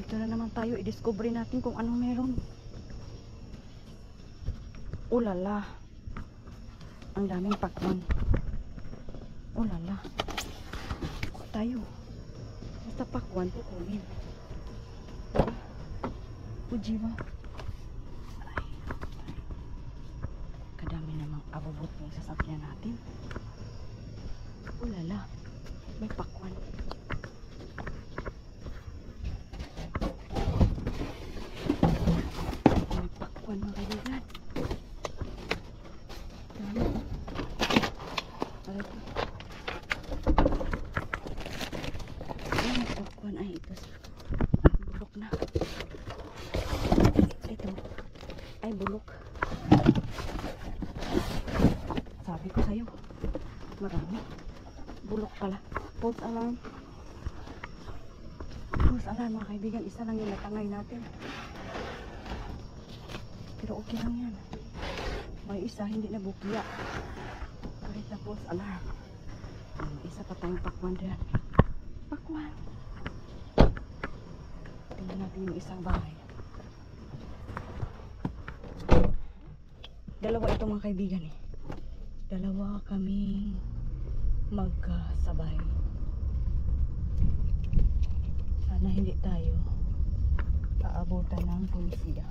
Dito na naman tayo, i-discover natin kung ano meron. Ulala, ang daming pakwan. Ulala, kuha tayo. Basta pakwan, kukunin. Ujiwa. Ay, kadami namang abubot ng sasakyan natin. Ulala, may pakwan. May pakwan mga kaibigan. Dami. Aray ko. Ay, may pakwan. Ay, ito. Bulok na. Ito. Ay, bulok. Sabi ko sa'yo. Marami. Bulok pala. False alarm. False alarm mga kaibigan. Isa lang yung natangay natin. Pero okay lang yan. May isa hindi na bukya. Kahit na false alarm. May isa pa tayong pakwan dyan. Pakwan. Tingnan natin yung isang bahay. Dalawa ito mga kaibigan eh. Dalawa kaming magkasabay. Sana hindi tayo aabutan ng pulisiya.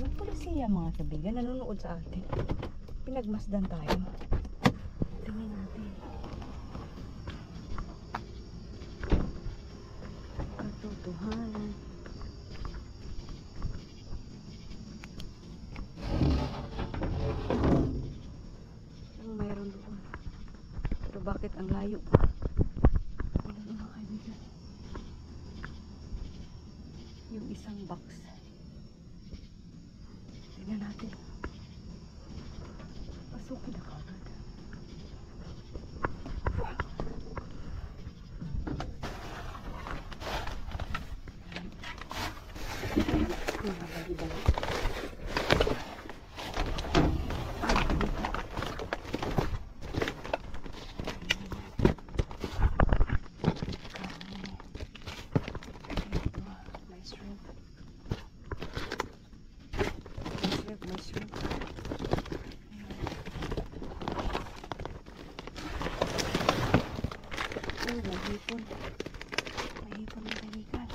Yung pulisiya mga kaibigan nanonood sa atin. Pinagmasdan tayo. Tingnan natin. Katotohanan. Ang mayroon doon. Pero bakit ang layo? Ano mga kaibigan? Yung isang box. Tingnan natin. Pasukin na kagad. Hipon. May hipon na kaibigan.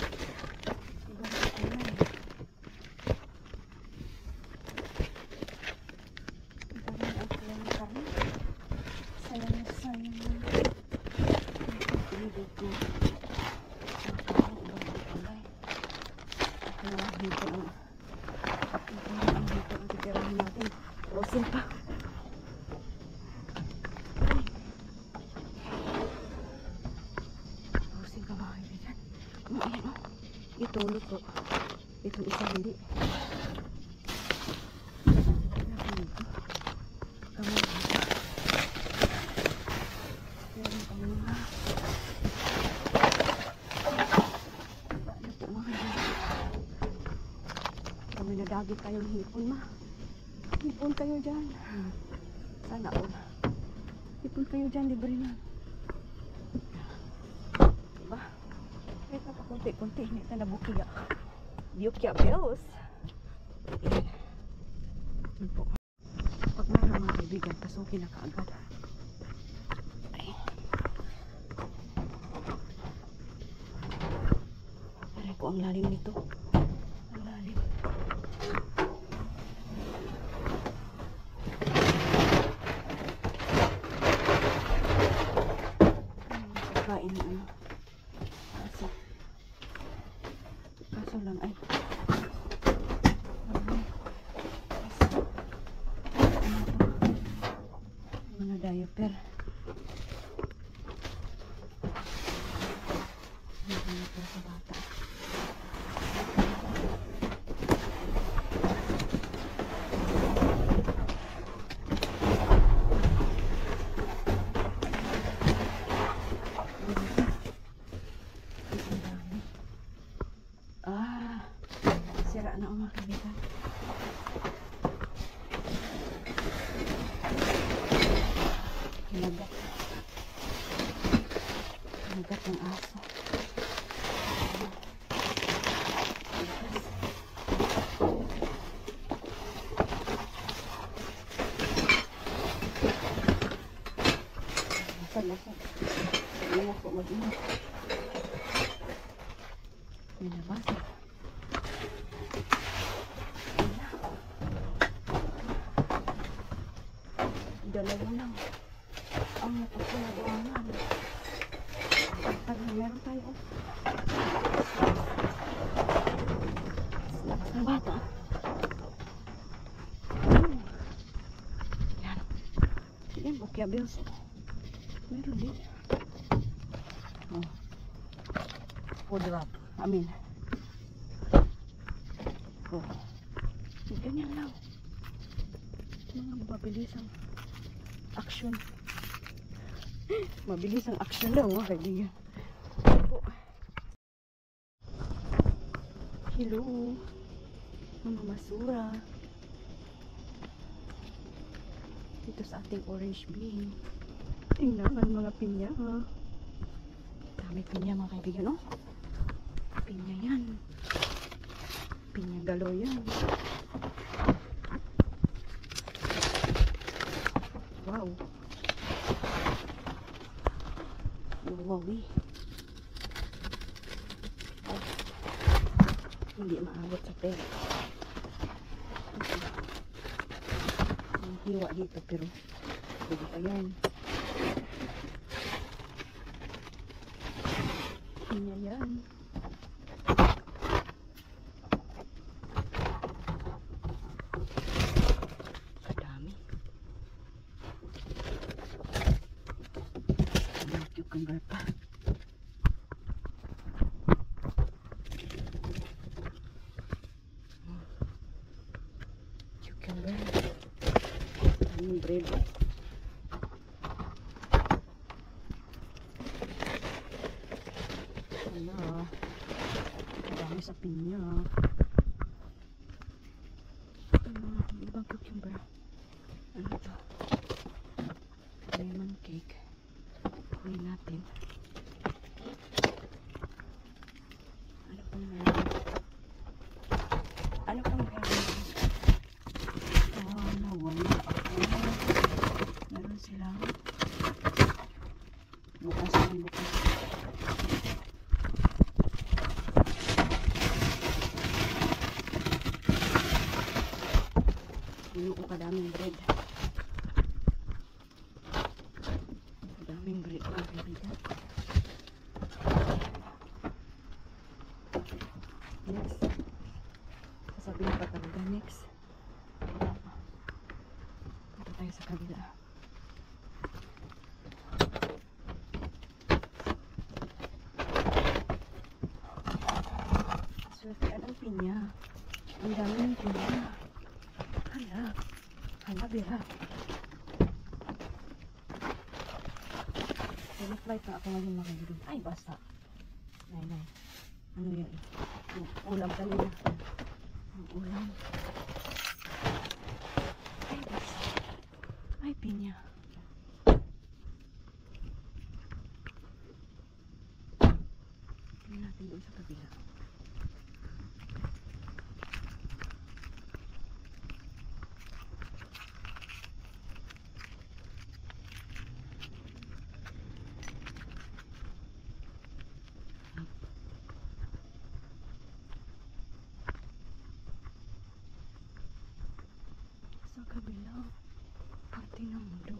Ibang kulay. Ibang ang kulay ng kami. Sayang na sayang na. Pinigod ko. Ibang kulay. Kaya hipon ang titirahin natin. Rosin pa. Ayan o. Itulog ko. Itong isa hindi. Kamay dito. Ayan ang mga. Ano po mga kaibigan. Kami nadagit tayong hipon ma. Hipon kayo dyan. Sana o. Hipon kayo dyan. Libre na. Diba? Kahit na pakunti-kunti, hindi na nabukya. Bukya bells. Yan po. Pag mayroon mga kaibigan, pasukin na kaagad. Ay. Aray po, ang lalim nito. Ang lalim. Kain na ano. Kaso lang ay mga diaper sa bata. Sira na ang mga kaibigan. May nabasa. Dalawa lang ang napapalabangan. Pag meron tayo lakas ng bata. Yan. Yan, bukya bills. Meron din. Oh. Food wrap. Amin. Oh. Ganyan lang. Mga mabilisang action. Mabilis ang action daw, mga kaibigan. Po. Hello. Mga masura. Dito sa ating orange bean. Tingnan mga pinya. Dami pinya, mga kaibigan, no? Pinya yan. Pinya galo yan. Wow. Wawi. Oh. Hindi maabot sa pera. Ang hiwa dito pero pwede pa yan. Pinya yan. Kadami. Ang cucumber pa. Cucumber. Daming bread. Ano? Dami sa pinya. Ibang cucumber. Ano to? Lemon cake. Kunin natin. Ano pang meron? Ano pang meron? Oh, nawala ako. Meron silang bukas na bukas. Puno ko kadaming bread. Kadaming bread mga kaibigan. Next. Sasabihin pa talaga next. Punta tayo sa kabila. Swerte ang pinya. Ang dami ng pinya. Hala. Hala, bira. Flight na ako ngayon mga kaibigan. Ay, basta. Nay. Ano yan? Ulam kanina. Ulam. Ay, basta. Ay, pinya. Tingnan natin doon sa kabila. Sa kabila, parte ng mundo.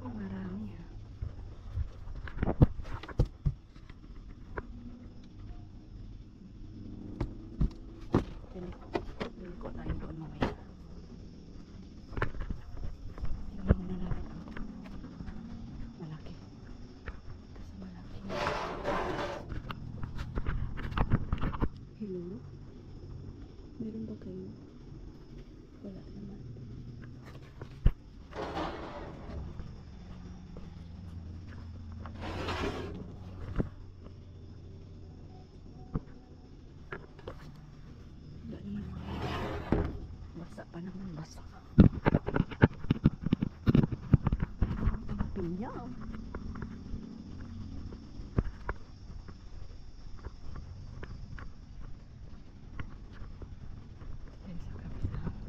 Marami. Pili ko tayo doon mamaya. Tingnan muna natin ang malaki. Ito sa malaki. Hello? Meron ba kayo? Wala naman. Wala naman. Basa pa naman, basa. Ang pinya. Sa kabila.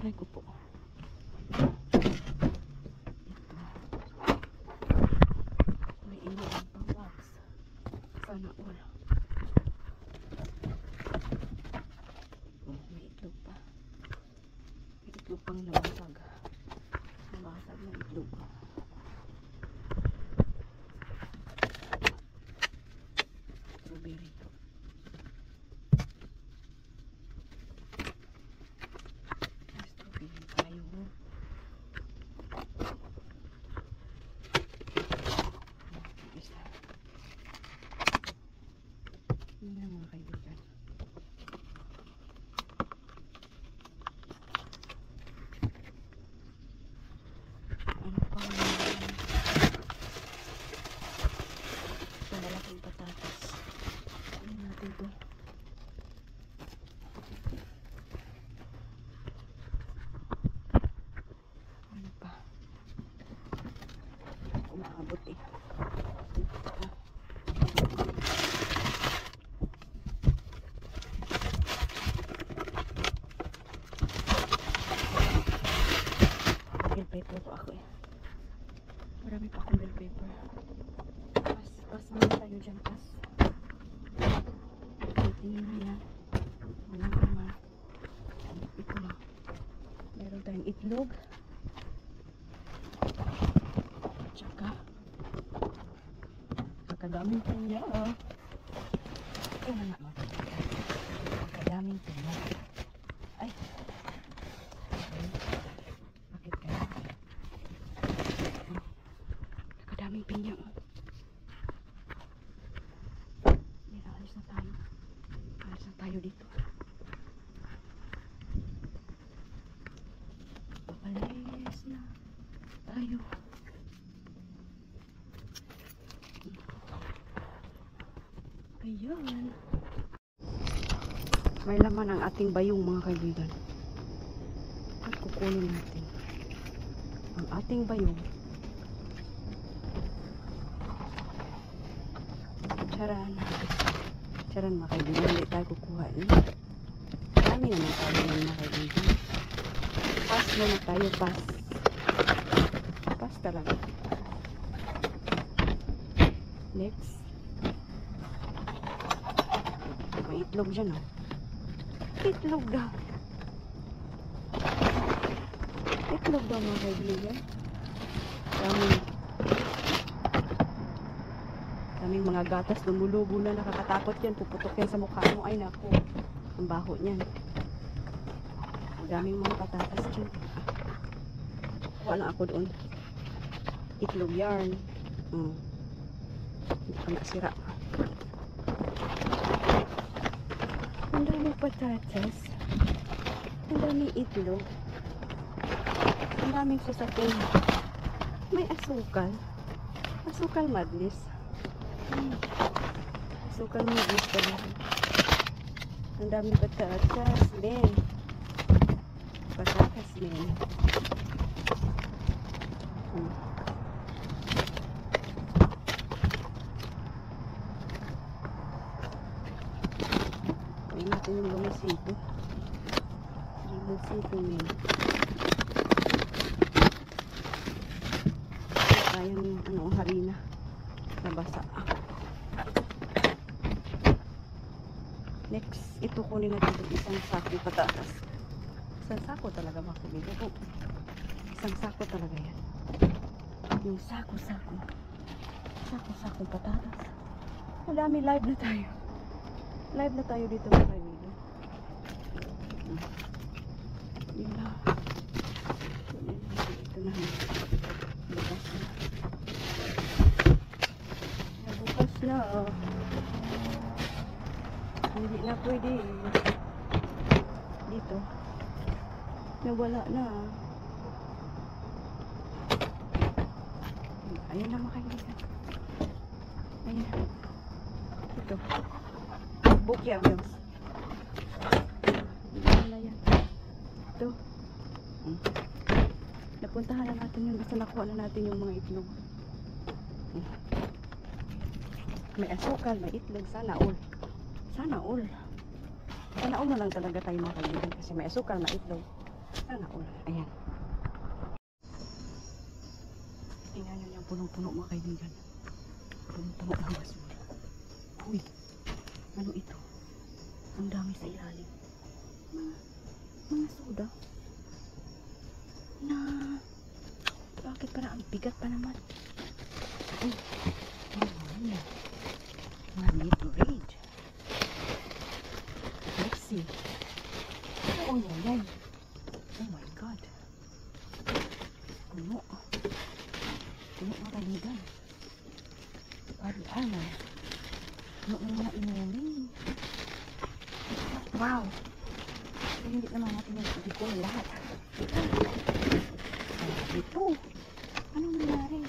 Aray ko po. May iniwan pang wax. Sana all. May itlog pa. May itlog pang nabasag. Nabasag na itlog. Strawberry to. Strawberry tayo. Isa. Yun lang mga kaibigan. Ano pa ito malaking patatas. Ano natin ito? Ano pa? Umaabot eh. Bell pepper po ako eh. Marami pa akong bell pepper. Pas muna tayo dyan, pas. Tingin na yan. Walang naman. Ito lang. Meron tayong itlog. Tsaka nakadaming pinya. Ito na nga mga kaibigan. Nakadaming pinya. Ay. Bakit kaya? Nakadaming pinya. Alis na tayo. Alis na tayo dito. Papalis na tayo. Ayan. May laman ang ating bayong mga kaibigan. At kukunin natin ang ating bayong. Charan. Charan mga kaibigan. Hindi tayo kukuha. Dami naman tayo mga kaibigan. Pass muna tayo. Pass. Pass talaga. Next. May itlog dyan oh. Itlog daw. Itlog daw mga kaibigan. Daming mga gatas lumulubo na, nakakatakot yan. Puputok yan sa mukha mo. Ay naku, ang baho niyan. Daming mga patatas dyan. Wala ako doon. Itlog yarn. Hindi ka makasira. Ang daming patatas. Ang daming itlog. Ang daming sasakyan. May asukal. Asukal madness. Asukal madness talaga. Ang daming patatas. Ben. Patatas ben. Kain natin yung lumisito. Lumisito men. Sayang yung harina. Nabasa. Next, ito kunin natin isang sako patatas. Isang sako talaga mga kaibigan. Isang sako talaga yan. Yung sako-sako. Sako-sako patatas. Madami, live na tayo. Live na tayo dito mga kaibigan. Yun na. Ito na. Bukas na. Bukas na. Hindi na pwede. Dito. Nawala na. Ayan na mga kaibigan. Ayan. Ito. Bukya, Diyos. Wala yan. Ito. Napuntahan na natin yun. Basta nakuha na natin yung mga itlog. May asukal, may itlog. Sana all. Sana all. Sana all na lang talaga tayo mga kaibigan. Kasi may asukal, may itlog. Sana all. Ayan. Tingnan nyo yung punong-puno mga kaibigan. Punong-puno ng basura. Uy, ano ito? Ang dami sa ilalim. Mga soda. Na, bakit parang ang bigat pa naman? Uy, ano? Manipulate. Let's see. Oh, yan. Oh my God. Puno. Puno mga kaibigan. Ano? Puno na mga inumin. Wow. So, hindi naman natin yung ibigay lahat. Ito. Anong nangyari?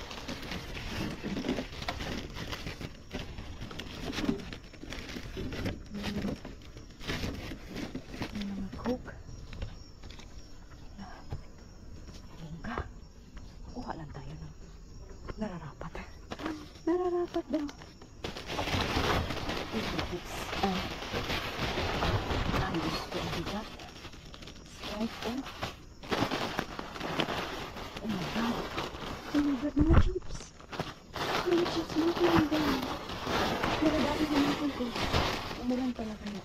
Mga coke. Bongga. Kuha lang tayo ng nararapat. Nararapat daw. Ang gusto ang bigat. Strike on. Oh my God. Oh my God, mga chips. Mga chips, mga kaibigan. Naradami na natin ko. Umulan pala kayo.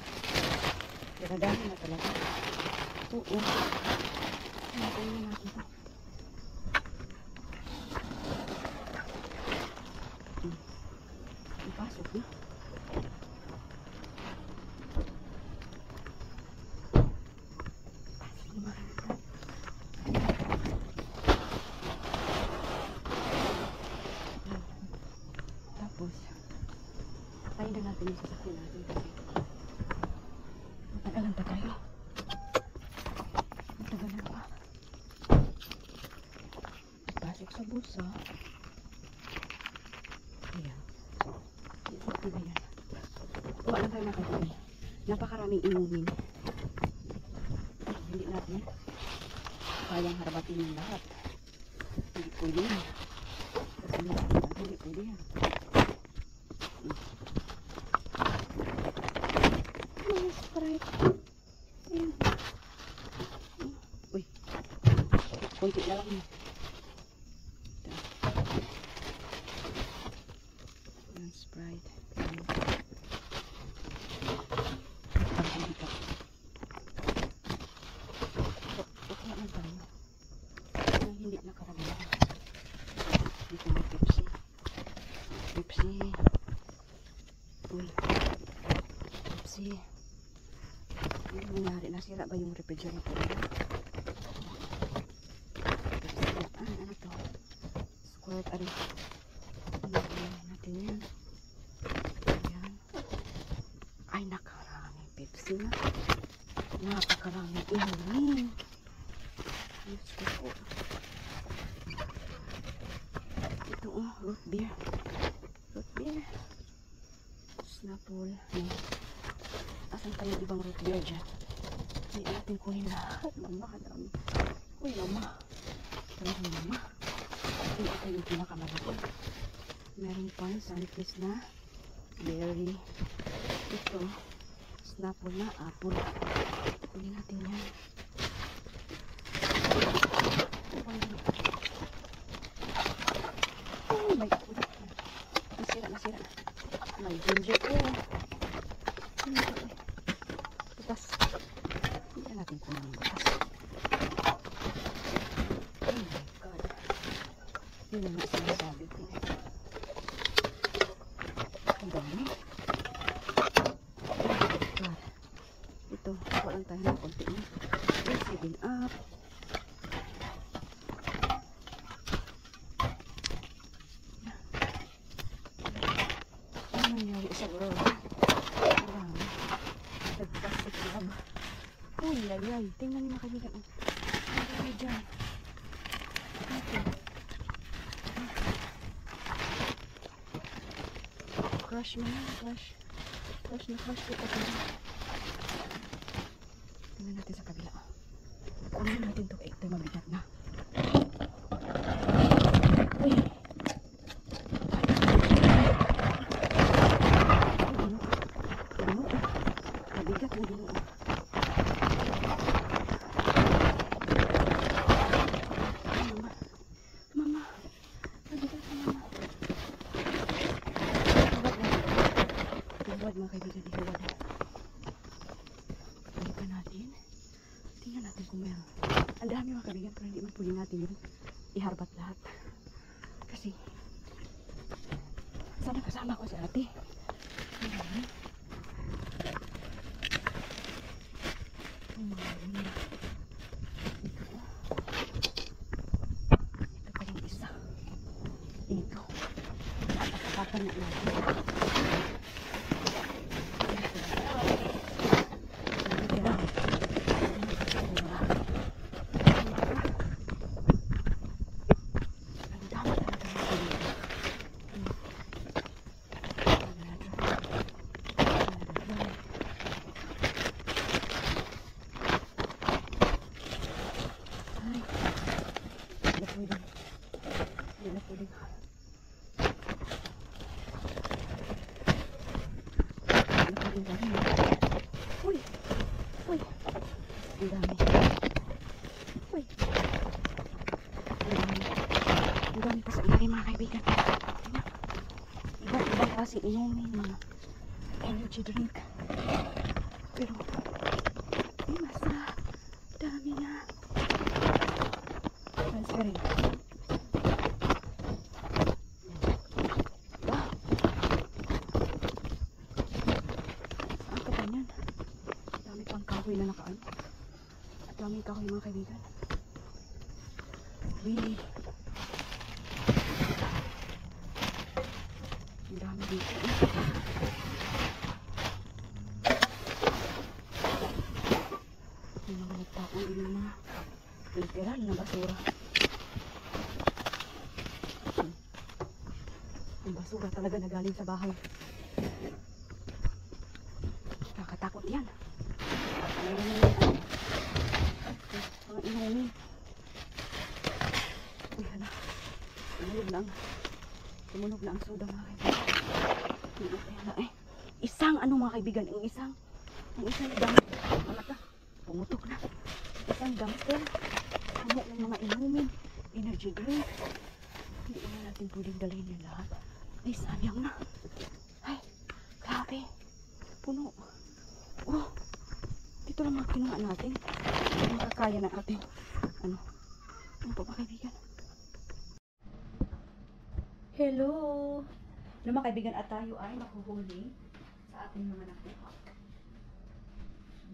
Naradami na talaga. Oo. Natin na natin ito. Ipasok na. Tapos, patayin na natin yung sasakyan natin kasi matagalan pa tayo. Matagalan pa. Pasok sa busa. Ayan. Isip na yan. Kuha lang tayo nakagabi. Napakaraming inumin. Hindi natin kayang harabatin yung lahat. Hindi pwede yan. Kasi hindi pwede yan. Sprite. Ayan. Uy. Kunti na lang yun. Ayan, Sprite. Ang hindi ka. Kuha lang tayo. Ang hindi nakaramihan. Dito may Pepsi. Pepsi. Uy. Pepsi. Ano nangyari? Nasira ba yung refrigerator? Ano to? Squirt. Ano natin yan? Ayan. Ay, nakaraming Pepsi na. Napakaraming inumin. Yes, ko. Ito root beer. Root beer. Snapple. Asan pa yung ibang root beer dyan? Hindi natin kunin lahat. Mama, dami. Uy, mama. Ito yung mama. Ito yung pinakamalaki. Meron pang sunfish na berry. Ito, snapple na apple. Kunin natin yan. Oh my God. Nasira. May ginger ko. Butas. Hindi natin kunin yung butas. Oh my God. Yun ang sinasabi ko. Ang dami. Oh my God. Ito, walang tayo ng konti. 7 up. Ano nangyari sa world? Marami. Nagplastic lab. Uy, lagay. Tingnan niyo kaibigan. Ang dami dyan. Crush mo na. Crush na crush. Tingnan natin sa kabila. Kunin natin ito. Ito mabigat na. Uy. Mabigat na ginoo. Ang dami mga kaibigan, pero hindi man pwede natin yun iharbat lahat. Kasi, sana kasama ko si ate. Ang dami. Ang mga dami. Ito po. Ito pa yung isa. Ito. Napakapapan na natin. Uy! Uy! Ang dami. Uy! Ang dami. Ang dami pa sa ilalim mga kaibigan. Iba-ibang kasi inumin mga energy drink. Pero, di masarap. Dami na. Transferring. Kahoy na nakaan. At daming kahoy mga kaibigan. Really. Ang dami dito. Yung mga nagtaon din ng mga literal na basura. Ang basura talaga na galing sa bahay. Nakakatakot yan. Mga inumin. Uy, hala. Tumunog na ang soda mga kaibigan. Hala eh. Isang ano mga kaibigan. Ang isang dumpster. Mata. Pumutok na. Isang dumpster. Hamok ng mga inumin. Energy drink. Hindi na natin pwedeng dalhin yung lahat. Ay, sayang na. Ay, grabe. Puno. Oh. Ito lang mga kinuha natin. Makakaya na natin. Ano po mga kaibigan? Hello! Ano mga kaibigan, at tayo ay makuhuli sa ating mga nakuha.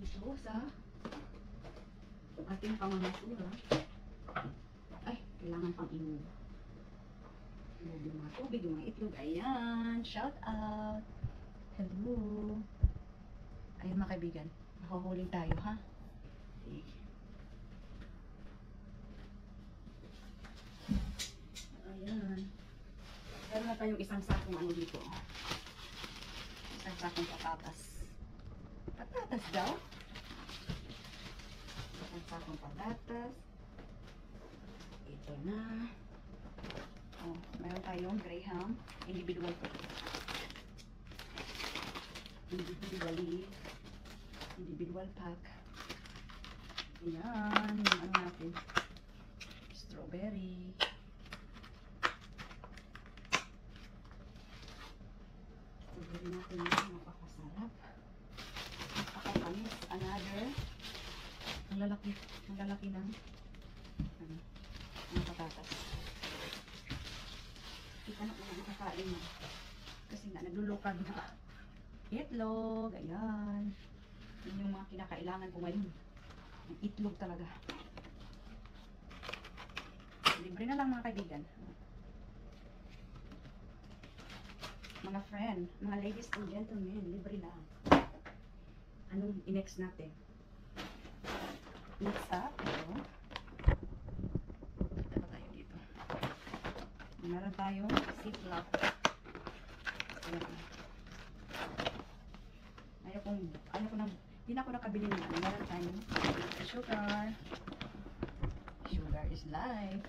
Dito sa ating pamamasura. Ay, kailangan pang inom. Inom yung mga tubig, yung mga itlog. Ayan! Shout out! Hello! Ayan mga kaibigan. Makuhuling tayo, ha? Sige. Ayan. Meron na tayong isang sakong ano dito. Isang sakong patatas. Patatas daw? Isang sakong patatas. Ito na. Oh, meron tayong Graham. Individual po. Individual pack. Ayan. Yung ano natin. Strawberry. Strawberry natin yung napakasarap. Napakatamis. Another. Ang lalaki ng ano, ng patatas. Kita na kung nakakain mo. Kasi nga naglulukad na. Itlog. Ayan. Yun yung mga kinakailangan ko ngayon. Yung itlog talaga. Libre na lang mga kaibigan. Mga friend, mga ladies and gentlemen, libre na. Anong i-next natin? Next up, ito. Ito pa tayo dito. Meron tayong ziplock. Hindi na ako nakabili ng ano. Meron tayong sugar. Sugar is life.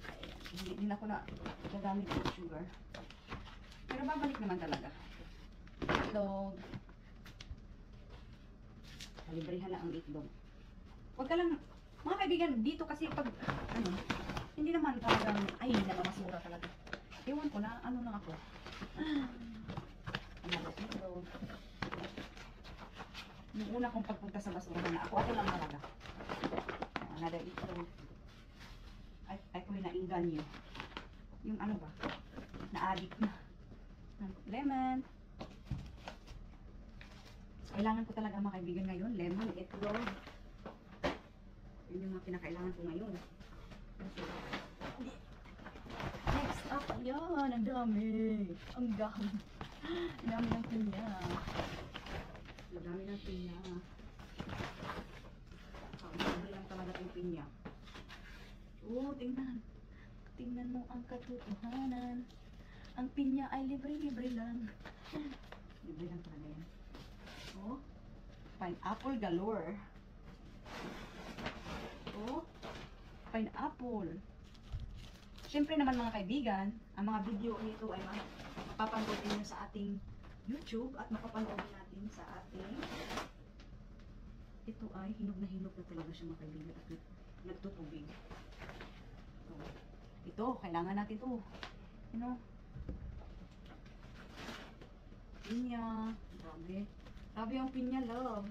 Ayan. Hindi din ako na gagamit ng sugar. Pero babalik naman talaga. Itlog. Librihan na ang itlog. Huwag ka lang, mga kaibigan, dito kasi pag, ano, hindi naman talagang, ay, namamasura talaga. Ewan ko na, ano lang ako. Itlog. Yung una kong pagpunta sa basura na, ako lang talaga. yung ganyo. Yung ano ba? Na-addict na. Lemon. Kailangan ko talaga mga kaibigan ngayon. Lemon, itlog. Yun yung mga pinakailangan ko ngayon. Next up, yan. Ang dami. Ang dami. Ang dami ng pinya. Ang dami ng pinya. Ang dami lang talaga ng pinya. Oh, tingnan. Tingnan mo ang katotohanan. Ang pinya ay libre-libre lang. Libre lang talaga yan. Oh, pineapple galore. Oh, pineapple. Siyempre naman mga kaibigan, ang mga video nito ay mapapanood niyo sa ating YouTube at mapapanood natin sa ating ito ay hinog na talaga siya mga kaibigan at nagtutubig. So, ito, kailangan natin ito. You know? Pinya. Grabe. Grabe yung pinya, love.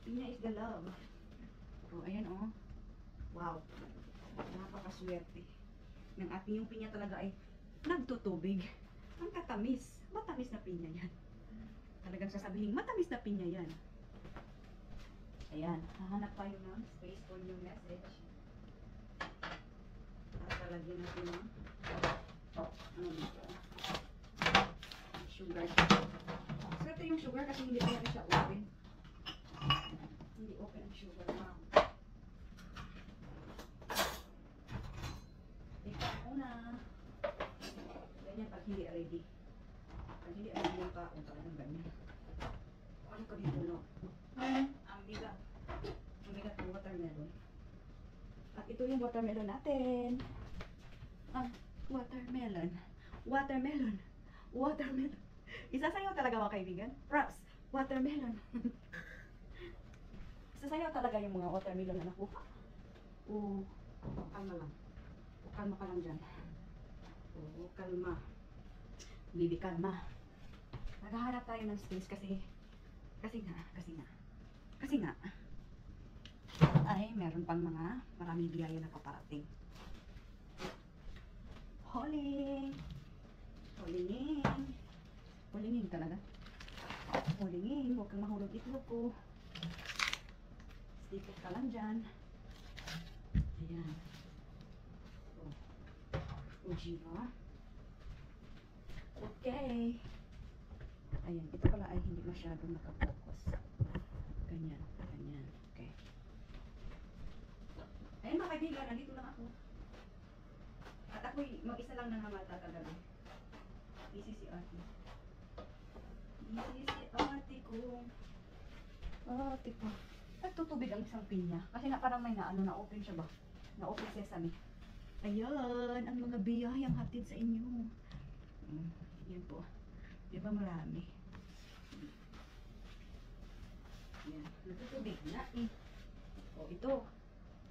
Pinya is the love. So, ayan oh. Wow. Napakaswerte. Ng ating yung pinya talaga ay nagtutubig. Ang katamis. Matamis na pinya yan. Talagang sasabihin, matamis na pinya yan. Ayan. Hahanap tayo ng space for your message. At talagyan natin ng ano dito? Sugar. Swerte yung sugar kasi hindi talaga siya open. Hindi open ang sugar. Wow. Ikaw muna. Ganyan pag hindi ready. Pag hindi ready yung kaon, talagang ganyan. Ano ko dito, no? Ang bigat. Ang bigat ng watermelon. At ito yung watermelon natin. Ang watermelon. Watermelon. Watermelon. Isasayaw talaga mga kaibigan. Props. Watermelon. Isasayaw talaga yung mga watermelon na nakuha. Oo. Kalma lang. Kalma ka lang dyan. Oo, kalma. Bibi, kalma. Naghahanap tayo ng space kasi nga ay meron pang mga maraming biyaya na paparating. Holing! Holingin talaga. Holingin, huwag kang mahulog itlog ko. Stipot ka lang dyan. Ayan. O, diba? Okay. Ayan, ito pala ay hindi masyadong nakapokus. Ganyan. Okay. Ayan mga kaibigan, nandito lang ako. At ako'y mag-isa lang nangamata kagabi. Busy si ate. Busy si ate ko. Ate ko. Nagtutubig ang isang pinya. Kasi na parang may na-open siya ba? Na-open sesame. Ayan, ang mga biyayang hatid sa inyo. Yan po. Diba marami? Yan. Nagtutubig na eh. O, ito.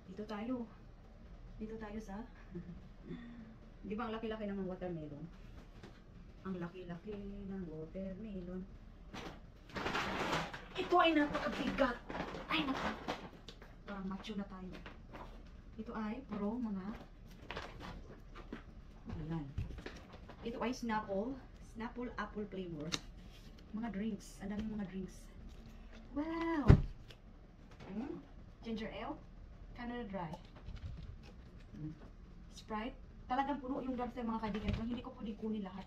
Dito tayo. Dito tayo sa... Di ba ang laki-laki ng watermelon? Ang laki-laki ng watermelon. Ito ay napakabigat. Ay, parang macho na tayo. Ito ay puro mga... Ayan. Ito ay Snapple apple flavor. Mga drinks. Ang daming mga drinks. Wow! Ginger ale. Canada Dry. Sprite. Talagang puno yung dumpster mga kaibigan. So, hindi ko pwede kunin lahat.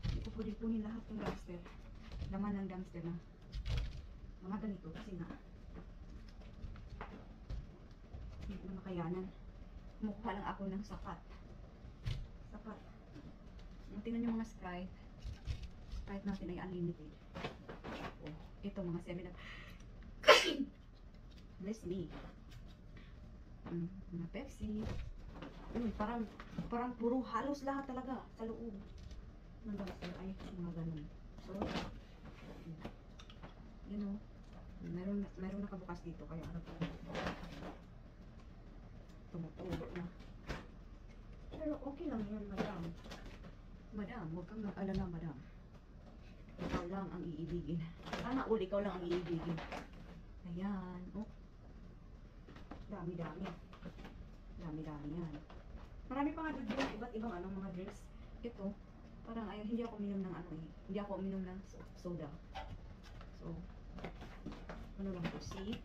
Hindi ko pwede kunin lahat ng dumpster. Laman ng dumpster na. Mga ganito kasi nga. Hindi ko na makayanan. Kumukuha lang ako ng sapat. Sapat. Tingnan yung mga Sprite. Sprite natin ay unlimited. Oh, ito mga 7-Up. Bless me. Mga Pepsi. Parang puro halos lahat talaga sa loob. Ng dumpster ay mga ganun. So, you know, meron nakabukas dito kaya ano po. Tumutulo na. Pero okay lang yan, madam. Madam, huwag kang mag-alala, madam. Ikaw lang ang iibigin. Sana all, ikaw lang ang iibigin. Ayan. Oh. Dami-dami. Dami-dami yan. Marami pa nga doon iba't ibang ano, mga drinks. Ito, parang ayun, hindi ako uminom ng ano eh. Hindi ako uminom ng soda. So, ano lang to, si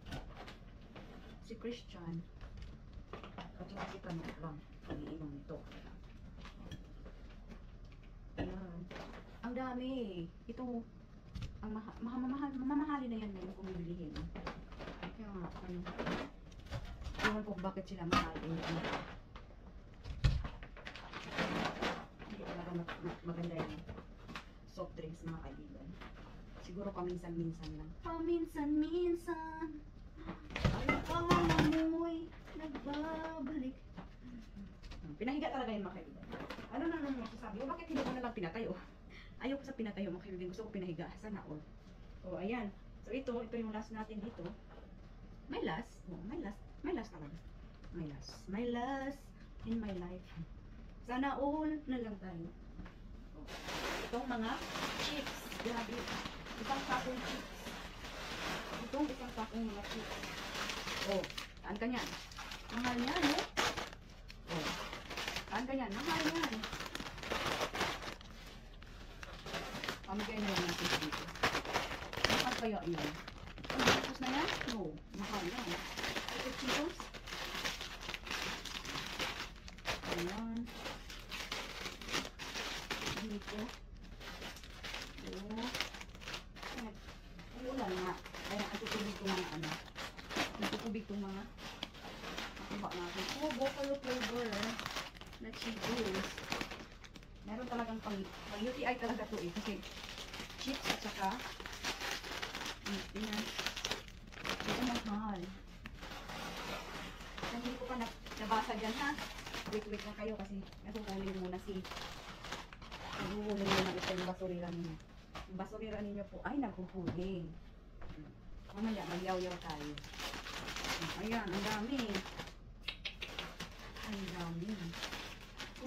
Christian. At saka si Kano lang, pag-iinom nito. Ayan. Ang dami. Ito, ang mamamahali na yan ngayon kung bibilihin. Kaya nga, ano, ewan ko bakit sila mahal. Hindi talaga maganda yung soft drinks, mga kaibigan. Siguro paminsan-minsan lang. Paminsan-minsan. Ay, pangamoy, nagbabalik. Pinahiga talaga yung mga kaibigan. Ano na nang masasabi? O bakit hindi ko na lang pinatayo? Ayoko sa pinatayo mga kaibigan. Gusto ko pinahiga. Sana all. O, ayan. So, ito yung last natin dito. My last. Oh, my last. My last talaga. My last. My last in my life. Sana all na lang tayo. Oh. Itong mga chips. Grabe. Isang sakong chips. Itong isang sakong mga chips. Oh, saan ka niyan? Mahal niyan, eh. Oh. Saan ka niyan? Mahal niyan. Pamigay na lang natin dito. Mahal kaya yun? Ang Cheetos na yan? No. Mahal yan. Ito Cheetos. Ayan. Dito. Oh. Ay, ulan nga. Kaya natutubig ko mga ano. Natutubig ko mga nakuha natin. Oh, buffalo flavor na Cheetos. Meron talagang pang UTI talaga to eh. Kasi chips at saka tingnan. Ito mahal. Hindi ko pa nabasa dyan ha. Wait lang kayo kasi nasuhuling muna naghuhuling muna ito yung basurira ninyo. Yung basurira ninyo po ay naghuhuling. Mamaya magyaw-yaw tayo. Ayan, ang dami. Ang dami.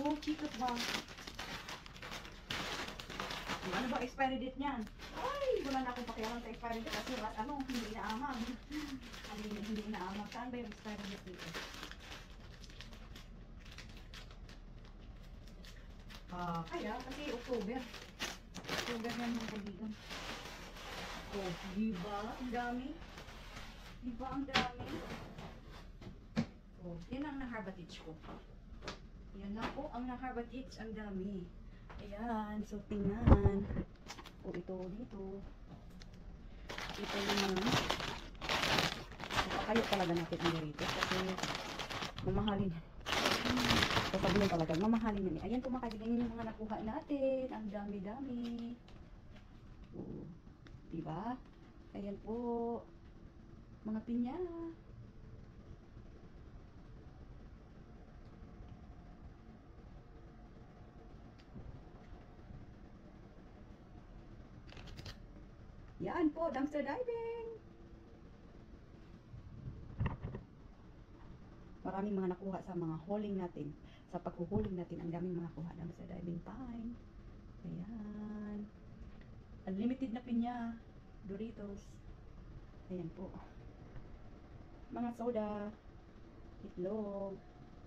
Oh, Cheetos ba? Ano ba expiry date niyan? Ay, wala na akong pakialam sa expiry date kasi hindi inaamag. Hindi inaamag. Saan ba yung expiry date dito? Kaya, kasi October. October yan mga kaibigan. Oh, diba? Ang dami. Diba ang dami? Oh, yan ang na-harbatich ko. Yan lang po ang na-harbatich. Ang dami. Ayan, so tingnan. O ito dito. Ito naman. Kayo talaga natin ang dito kasi mamahalin. Sasabihin talaga, mamahalin yun. Ayan po mga kaibigan yung mga nakuha natin. Ang dami-dami. O, diba? Ayan po. Mga pinya. Yan po, dumpster diving. Maraming mga nakuha sa mga hauling natin. Sa paghuhuling natin, ang daming mga nakuha dumpster diving time. Ayan. Unlimited na pinya. Doritos. Ayan po. Mga soda. Itlog.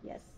Yes.